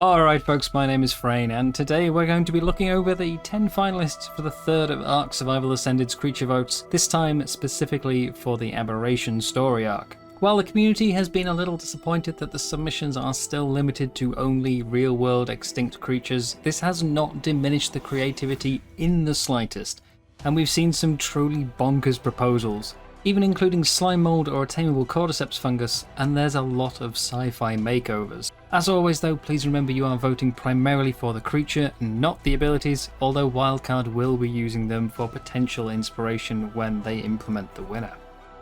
Alright folks, my name is Freyn, and today we're going to be looking over the 10 finalists for the third of ARK Survival Ascended's creature votes, this time specifically for the Aberration story arc. While the community has been a little disappointed that the submissions are still limited to only real-world extinct creatures, this has not diminished the creativity in the slightest, and we've seen some truly bonkers proposals, even including slime mold or a tameable cordyceps fungus, and there's a lot of sci-fi makeovers. As always though, please remember you are voting primarily for the creature, not the abilities, although Wildcard will be using them for potential inspiration when they implement the winner.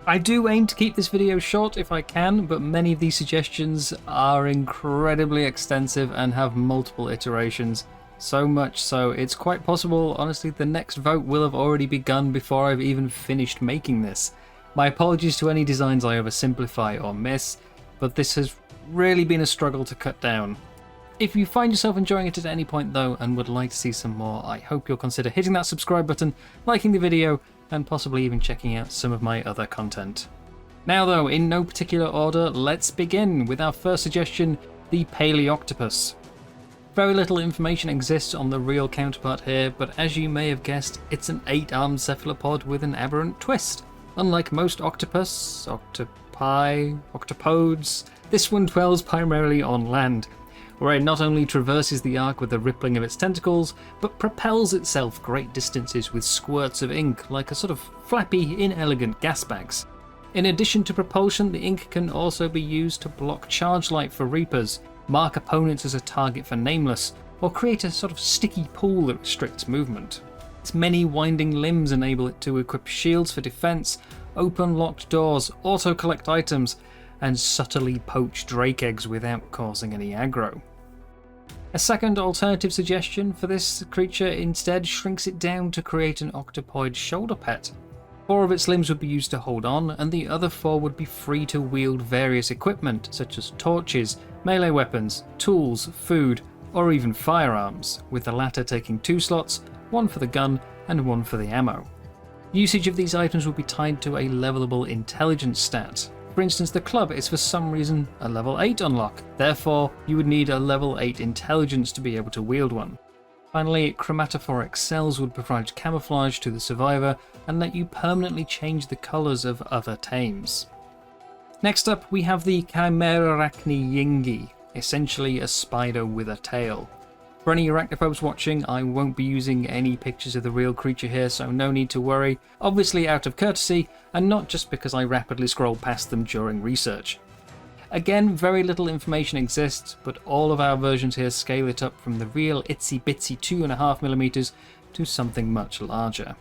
I do aim to keep this video short if I can, but many of these suggestions are incredibly extensive and have multiple iterations. So much so, it's quite possible, honestly, the next vote will have already begun before I've even finished making this. My apologies to any designs I oversimplify or miss, but this has really been a struggle to cut down. If you find yourself enjoying it at any point though and would like to see some more, I hope you'll consider hitting that subscribe button, liking the video, and possibly even checking out some of my other content. Now though, in no particular order, let's begin with our first suggestion, the Palaeoctopus. Very little information exists on the real counterpart here, but as you may have guessed, it's an 8-armed cephalopod with an aberrant twist. Unlike most octopus, octopi, octopodes, this one dwells primarily on land, where it not only traverses the ark with the rippling of its tentacles, but propels itself great distances with squirts of ink like a sort of flappy, inelegant gas bags. In addition to propulsion, the ink can also be used to block charge light for Reapers, mark opponents as a target for Nameless, or create a sort of sticky pool that restricts movement. Its many winding limbs enable it to equip shields for defense, open locked doors, auto-collect items, and subtly poach drake eggs without causing any aggro. A second alternative suggestion for this creature instead shrinks it down to create an octopoid shoulder pet. 4 of its limbs would be used to hold on, and the other 4 would be free to wield various equipment such as torches, melee weapons, tools, food, or even firearms, with the latter taking 2 slots, 1 for the gun and 1 for the ammo. Usage of these items will be tied to a levelable intelligence stat. For instance, the club is for some reason a level 8 unlock, therefore you would need a level 8 intelligence to be able to wield one. Finally, chromatophoric cells would provide camouflage to the survivor and let you permanently change the colours of other tames. Next up we have the Cimerarachne Yingi, essentially a spider with a tail. For any arachnophobes watching, I won't be using any pictures of the real creature here, so no need to worry, obviously out of courtesy, and not just because I rapidly scrolled past them during research. Again, very little information exists, but all of our versions here scale it up from the real itsy bitsy 2.5mm to something much larger.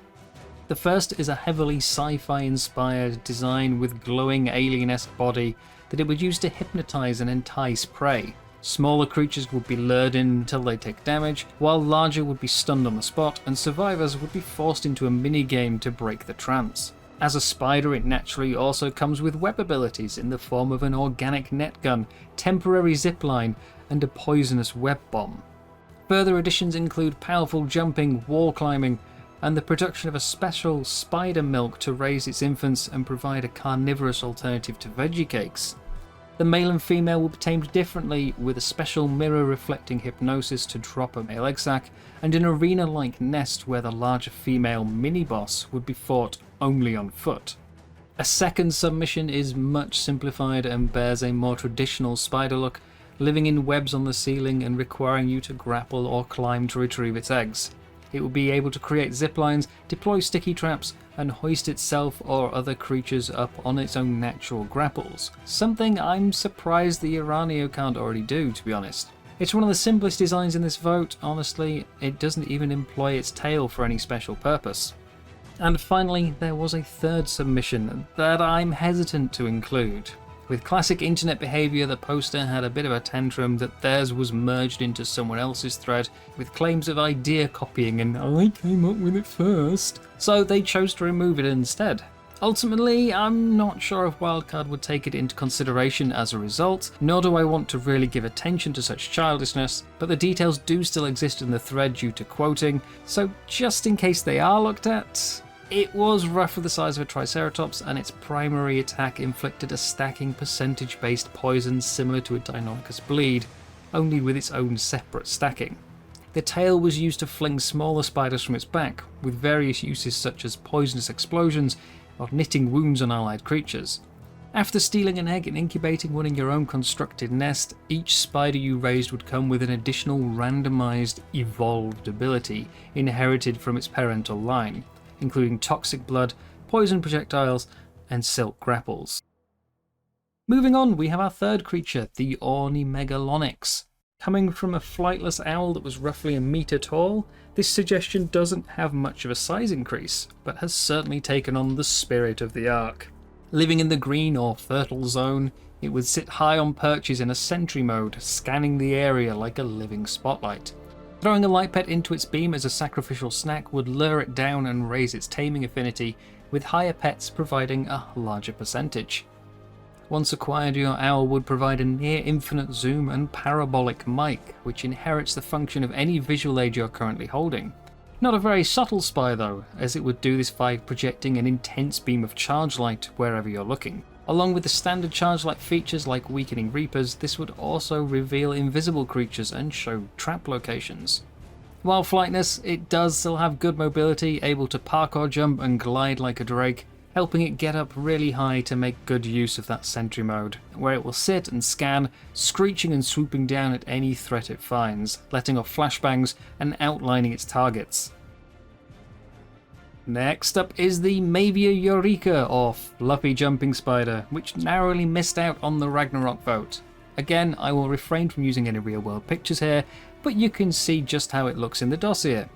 The first is a heavily sci-fi inspired design with glowing alien-esque body that it would use to hypnotise and entice prey. Smaller creatures would be lured in until they take damage, while larger would be stunned on the spot, and survivors would be forced into a mini-game to break the trance. As a spider, it naturally also comes with web abilities in the form of an organic net gun, temporary zipline, and a poisonous web bomb. Further additions include powerful jumping, wall climbing, and the production of a special spider milk to raise its infants and provide a carnivorous alternative to veggie cakes. The male and female will be tamed differently, with a special mirror-reflecting hypnosis to drop a male egg sac, and an arena-like nest where the larger female mini-boss would be fought only on foot. A second submission is much simplified and bears a more traditional spider look, living in webs on the ceiling and requiring you to grapple or climb to retrieve its eggs. It will be able to create ziplines, deploy sticky traps, and hoist itself or other creatures up on its own natural grapples. Something I'm surprised the Uranio can't already do, to be honest. It's one of the simplest designs in this vote, honestly, it doesn't even employ its tail for any special purpose. And finally, there was a third submission that I'm hesitant to include. With classic internet behaviour, the poster had a bit of a tantrum that theirs was merged into someone else's thread with claims of idea copying and I came up with it first, so they chose to remove it instead. Ultimately, I'm not sure if Wildcard would take it into consideration as a result, nor do I want to really give attention to such childishness, but the details do still exist in the thread due to quoting, so just in case they are looked at, it was roughly the size of a Triceratops, and its primary attack inflicted a stacking percentage-based poison similar to a Deinonychus bleed. only with its own separate stacking. The tail was used to fling smaller spiders from its back, with various uses such as poisonous explosions or knitting wounds on allied creatures. After stealing an egg and incubating one in your own constructed nest, each spider you raised would come with an additional randomized evolved ability inherited from its parental line, including toxic blood, poison projectiles, and silk grapples. Moving on, we have our third creature, the Ornimegalonyx. Coming from a flightless owl that was roughly a metre tall, this suggestion doesn't have much of a size increase, but has certainly taken on the spirit of the ARK. Living in the green or fertile zone, it would sit high on perches in a sentry mode, scanning the area like a living spotlight. Throwing a light pet into its beam as a sacrificial snack would lure it down and raise its taming affinity, with higher pets providing a larger percentage. Once acquired, your owl would provide a near infinite zoom and parabolic mic, which inherits the function of any visual aid you're currently holding. Not a very subtle spy though, as it would do this by projecting an intense beam of charge light wherever you're looking. Along with the standard charge light features like weakening reapers, this would also reveal invisible creatures and show trap locations. While flightless, it does still have good mobility, able to parkour jump and glide like a drake, helping it get up really high to make good use of that sentry mode, where it will sit and scan, screeching and swooping down at any threat it finds, letting off flashbangs and outlining its targets. Next up is the Maevia Eureka, or Fluffy Jumping Spider, which narrowly missed out on the Ragnarok vote. Again, I will refrain from using any real world pictures here, but you can see just how it looks in the dossier.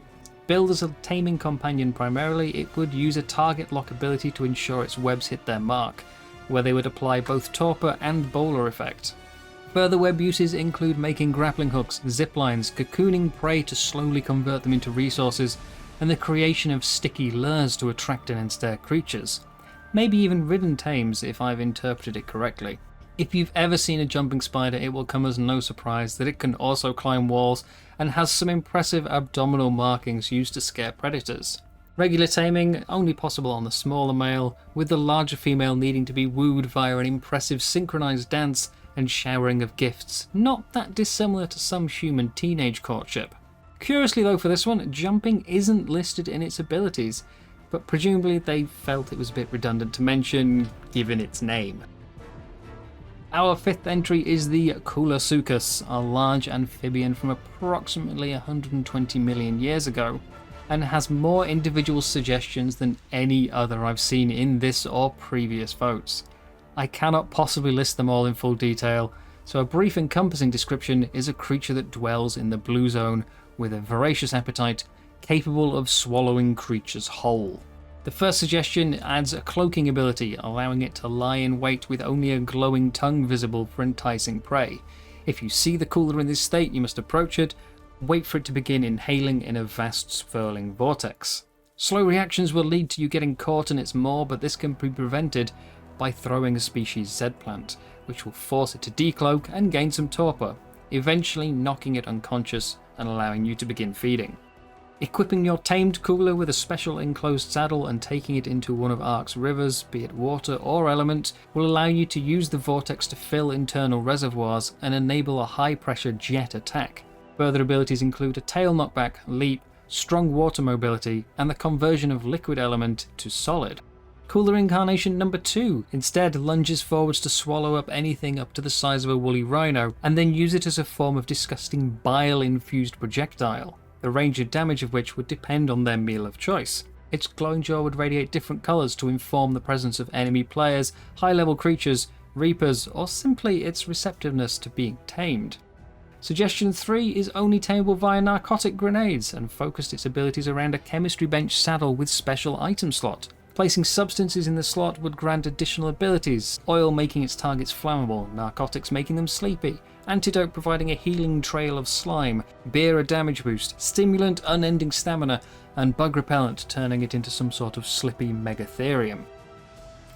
Billed as a taming companion primarily, it would use a target lock ability to ensure its webs hit their mark, where they would apply both torpor and bowler effect. Further web uses include making grappling hooks, zip lines, cocooning prey to slowly convert them into resources, and the creation of sticky lures to attract and ensnare creatures. Maybe even ridden tames if I've interpreted it correctly. If you've ever seen a jumping spider, it will come as no surprise that it can also climb walls and has some impressive abdominal markings used to scare predators. Regular taming only possible on the smaller male, with the larger female needing to be wooed via an impressive synchronized dance and showering of gifts, not that dissimilar to some human teenage courtship. Curiously though for this one, jumping isn't listed in its abilities, but presumably they felt it was a bit redundant to mention given its name. Our fifth entry is the Koolasuchus, a large amphibian from approximately 120 million years ago, and has more individual suggestions than any other I've seen in this or previous votes. I cannot possibly list them all in full detail, so a brief encompassing description is a creature that dwells in the blue zone with a voracious appetite, capable of swallowing creatures whole. The first suggestion adds a cloaking ability, allowing it to lie in wait with only a glowing tongue visible for enticing prey. If you see the cooler in this state, you must approach it, wait for it to begin inhaling in a vast swirling vortex. Slow reactions will lead to you getting caught in its maw, but this can be prevented by throwing a species Z plant, which will force it to decloak and gain some torpor, eventually knocking it unconscious and allowing you to begin feeding. Equipping your tamed cooler with a special enclosed saddle and taking it into one of ARK's rivers, be it water or element, will allow you to use the vortex to fill internal reservoirs and enable a high pressure jet attack. Further abilities include a tail knockback, leap, strong water mobility, and the conversion of liquid element to solid. Cooler Incarnation number 2 instead lunges forwards to swallow up anything up to the size of a woolly rhino, and then use it as a form of disgusting bile-infused projectile, the range of damage of which would depend on their meal of choice. Its glowing jaw would radiate different colours to inform the presence of enemy players, high-level creatures, reapers, or simply its receptiveness to being tamed. Suggestion 3 is only tameable via narcotic grenades, and focused its abilities around a chemistry bench saddle with special item slot. Placing substances in the slot would grant additional abilities, oil making its targets flammable, narcotics making them sleepy, antidote providing a healing trail of slime, beer a damage boost, stimulant unending stamina, and bug repellent turning it into some sort of slippy megatherium.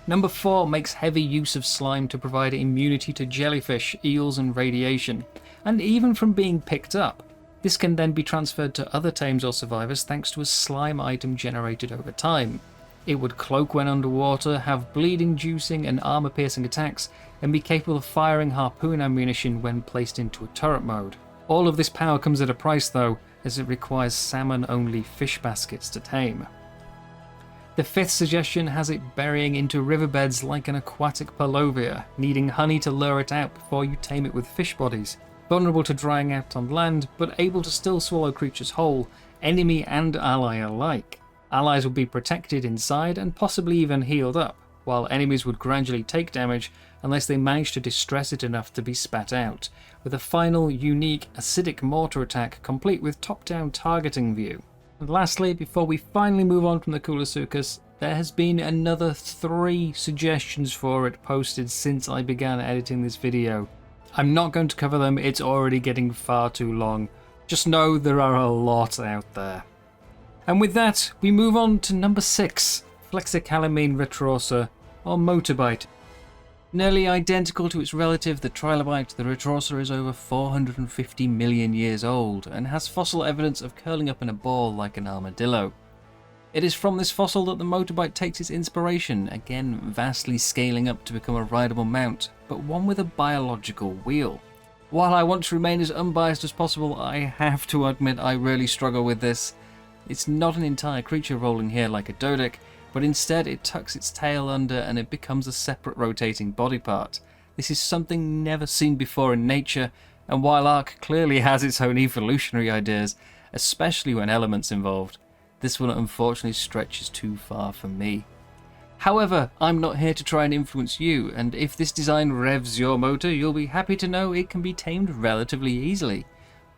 Number 4 makes heavy use of slime to provide immunity to jellyfish, eels and radiation, and even from being picked up. This can then be transferred to other tames or survivors thanks to a slime item generated over time. It would cloak when underwater, have bleed-inducing and armor-piercing attacks, and be capable of firing harpoon ammunition when placed into a turret mode. All of this power comes at a price though, as it requires salmon-only fish baskets to tame. The fifth suggestion has it burying into riverbeds like an aquatic Palovia, needing honey to lure it out before you tame it with fish bodies. Vulnerable to drying out on land, but able to still swallow creatures whole, enemy and ally alike. Allies would be protected inside and possibly even healed up, while enemies would gradually take damage unless they managed to distress it enough to be spat out, with a final unique acidic mortar attack complete with top-down targeting view. And lastly, before we finally move on from the Koolasuchus, there has been another 3 suggestions for it posted since I began editing this video. I'm not going to cover them, it's already getting far too long. Just know there are a lot out there. And with that, we move on to number 6, Flexicalymene Retrorsa, or Motorbite. Nearly identical to its relative, the trilobite, the Retrorsa is over 450 million years old and has fossil evidence of curling up in a ball like an armadillo. It is from this fossil that the Motorbite takes its inspiration, again vastly scaling up to become a rideable mount, but one with a biological wheel. While I want to remain as unbiased as possible, I have to admit I really struggle with this. It's not an entire creature rolling here like a Dodec, but instead it tucks its tail under and it becomes a separate rotating body part. This is something never seen before in nature, and while ARK clearly has its own evolutionary ideas, especially when elements involved, this one unfortunately stretches too far for me. However, I'm not here to try and influence you, and if this design revs your motor, you'll be happy to know it can be tamed relatively easily.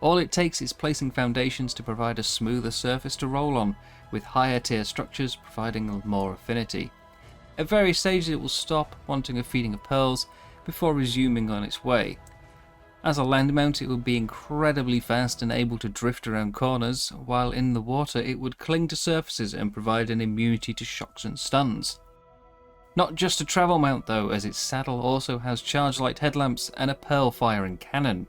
All it takes is placing foundations to provide a smoother surface to roll on, with higher tier structures providing more affinity. At various stages it will stop, wanting a feeding of pearls, before resuming on its way. As a land mount it will be incredibly fast and able to drift around corners, while in the water it would cling to surfaces and provide an immunity to shocks and stuns. Not just a travel mount though, as its saddle also has charge light headlamps and a pearl firing cannon.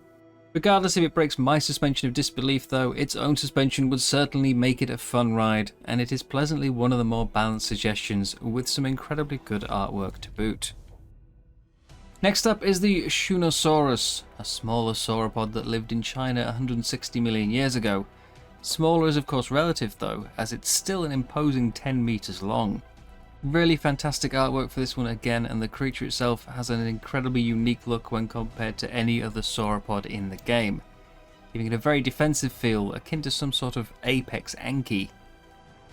Regardless if it breaks my suspension of disbelief though, its own suspension would certainly make it a fun ride, and it is pleasantly one of the more balanced suggestions with some incredibly good artwork to boot. Next up is the Shunosaurus, a smaller sauropod that lived in China 160 million years ago. Smaller is of course relative though, as it's still an imposing 10 meters long. Really fantastic artwork for this one again, and the creature itself has an incredibly unique look when compared to any other sauropod in the game, giving it a very defensive feel akin to some sort of apex Anki.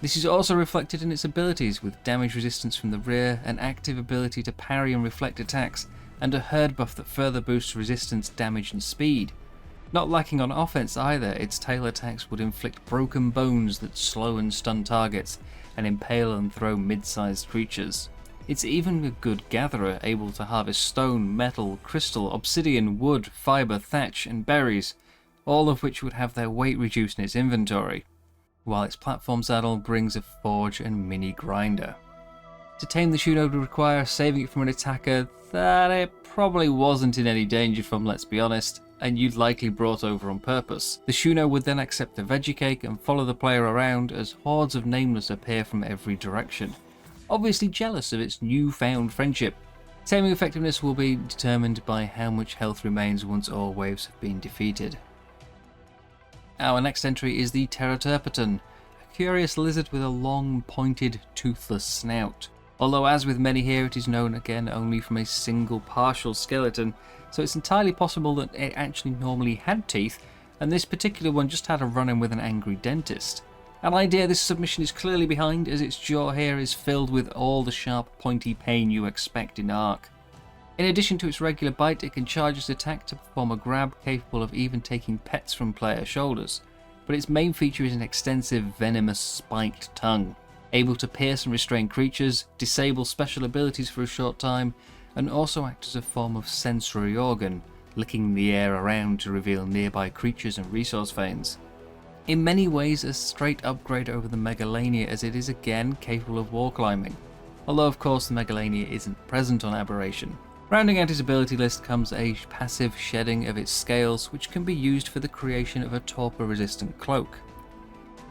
This is also reflected in its abilities, with damage resistance from the rear, an active ability to parry and reflect attacks, and a herd buff that further boosts resistance, damage and speed. Not lacking on offense either, its tail attacks would inflict broken bones that slow and stun targets, and impale and throw mid-sized creatures. It's even a good gatherer, able to harvest stone, metal, crystal, obsidian, wood, fibre, thatch and berries, all of which would have their weight reduced in its inventory, while its platform saddle brings a forge and mini grinder. To tame the Shuno would require saving it from an attacker that it probably wasn't in any danger from, let's be honest, and you'd likely brought over on purpose. The Shuno would then accept the veggie cake and follow the player around as hordes of Nameless appear from every direction, obviously jealous of its newfound friendship. Taming effectiveness will be determined by how much health remains once all waves have been defeated. Our next entry is the Teraterpeton, a curious lizard with a long, pointed, toothless snout. Although as with many here, it is known again only from a single partial skeleton, so it's entirely possible that it actually normally had teeth, and this particular one just had a run-in with an angry dentist. An idea this submission is clearly behind, as its jaw here is filled with all the sharp, pointy pain you expect in ARK. In addition to its regular bite, it can charge its attack to perform a grab capable of even taking pets from player shoulders, but its main feature is an extensive, venomous, spiked tongue, able to pierce and restrain creatures, disable special abilities for a short time, and also act as a form of sensory organ, licking the air around to reveal nearby creatures and resource veins. In many ways a straight upgrade over the Megalania, as it is again capable of wall climbing, although of course the Megalania isn't present on Aberration. Rounding out its ability list comes a passive shedding of its scales, which can be used for the creation of a torpor resistant cloak.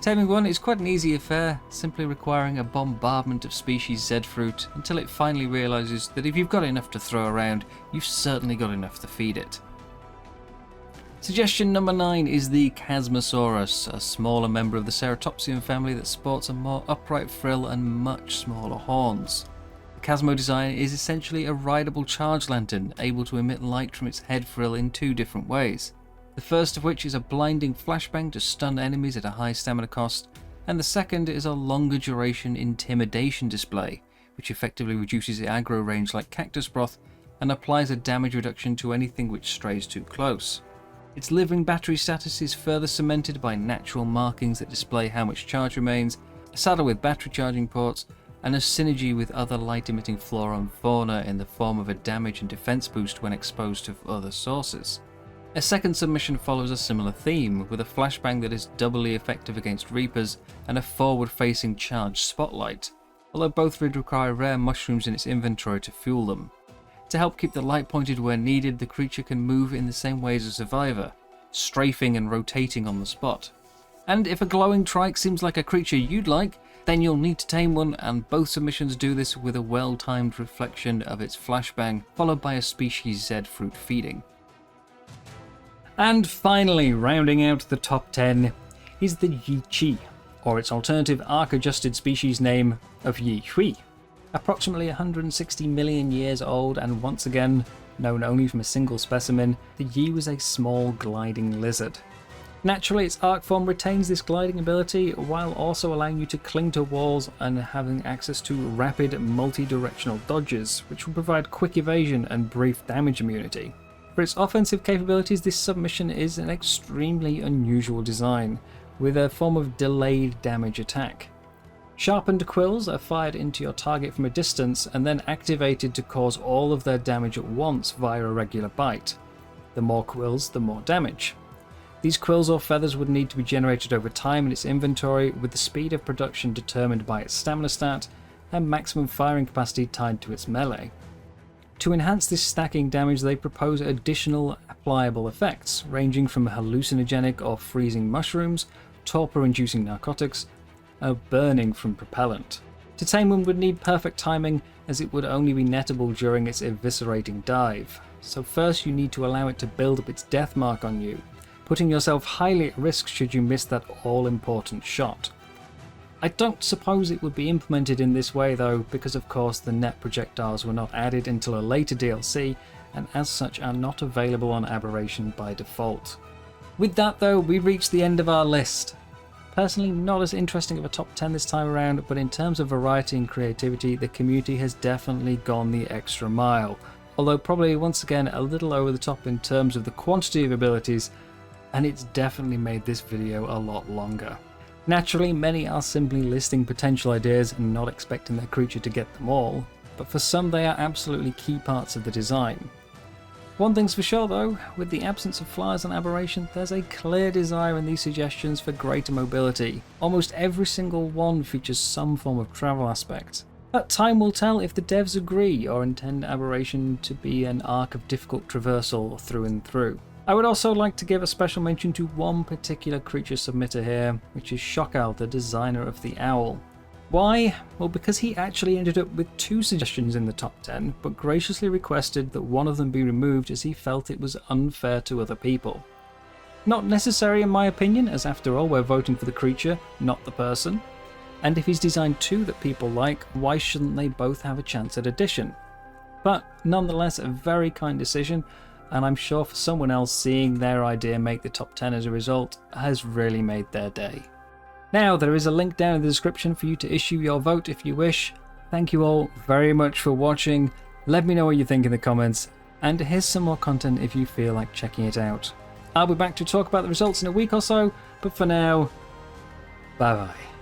Taming one is quite an easy affair, simply requiring a bombardment of species Z fruit until it finally realises that if you've got enough to throw around, you've certainly got enough to feed it. Suggestion number 9 is the Chasmosaurus, a smaller member of the Ceratopsian family that sports a more upright frill and much smaller horns. The Chasmo design is essentially a rideable charge lantern, able to emit light from its head frill in 2 different ways. The first of which is a blinding flashbang to stun enemies at a high stamina cost, and the second is a longer duration intimidation display, which effectively reduces the aggro range like cactus broth and applies a damage reduction to anything which strays too close. Its living battery status is further cemented by natural markings that display how much charge remains, a saddle with battery charging ports, and a synergy with other light-emitting flora and fauna in the form of a damage and defense boost when exposed to other sources. A second submission follows a similar theme, with a flashbang that is doubly effective against Reapers and a forward-facing charged spotlight, although both would require rare mushrooms in its inventory to fuel them. To help keep the light pointed where needed, the creature can move in the same way as a survivor, strafing and rotating on the spot. And if a glowing trike seems like a creature you'd like, then you'll need to tame one, and both submissions do this with a well-timed reflection of its flashbang, followed by a species Z fruit feeding. And finally, rounding out the top 10 is the Yi-Chi, or its alternative ARK-adjusted species name of Yi-Hui. Approximately 160 million years old, and once again known only from a single specimen, the Yi was a small gliding lizard. Naturally, its arc form retains this gliding ability while also allowing you to cling to walls and having access to rapid multi-directional dodges, which will provide quick evasion and brief damage immunity. For its offensive capabilities, this submission is an extremely unusual design, with a form of delayed damage attack. Sharpened quills are fired into your target from a distance and then activated to cause all of their damage at once via a regular bite. The more quills, the more damage. These quills or feathers would need to be generated over time in its inventory, with the speed of production determined by its stamina stat and maximum firing capacity tied to its melee. To enhance this stacking damage, they propose additional applicable effects, ranging from hallucinogenic or freezing mushrooms, torpor-inducing narcotics, or burning from propellant. To tame one would need perfect timing, as it would only be nettable during its eviscerating dive. So first you need to allow it to build up its death mark on you, putting yourself highly at risk should you miss that all-important shot. I don't suppose it would be implemented in this way though, because of course the net projectiles were not added until a later DLC, and as such are not available on Aberration by default. With that though, we reached the end of our list. Personally, not as interesting of a top 10 this time around, but in terms of variety and creativity, the community has definitely gone the extra mile, although probably once again a little over the top in terms of the quantity of abilities, and it's definitely made this video a lot longer. Naturally, many are simply listing potential ideas and not expecting their creature to get them all, but for some they are absolutely key parts of the design. One thing's for sure though, with the absence of flyers on Aberration, there's a clear desire in these suggestions for greater mobility. Almost every single one features some form of travel aspect. But time will tell if the devs agree or intend Aberration to be an arc of difficult traversal through and through. I would also like to give a special mention to one particular creature submitter here, which is Shockal, the designer of the owl. Why? Well, because he actually ended up with 2 suggestions in the top 10, but graciously requested that one of them be removed as he felt it was unfair to other people. Not necessary in my opinion, as after all we're voting for the creature, not the person. And if he's designed 2 that people like, why shouldn't they both have a chance at addition? But nonetheless, a very kind decision, and I'm sure for someone else seeing their idea make the top 10 as a result has really made their day. Now, there is a link down in the description for you to issue your vote if you wish. Thank you all very much for watching. Let me know what you think in the comments, and here's some more content if you feel like checking it out. I'll be back to talk about the results in a week or so, but for now, bye bye.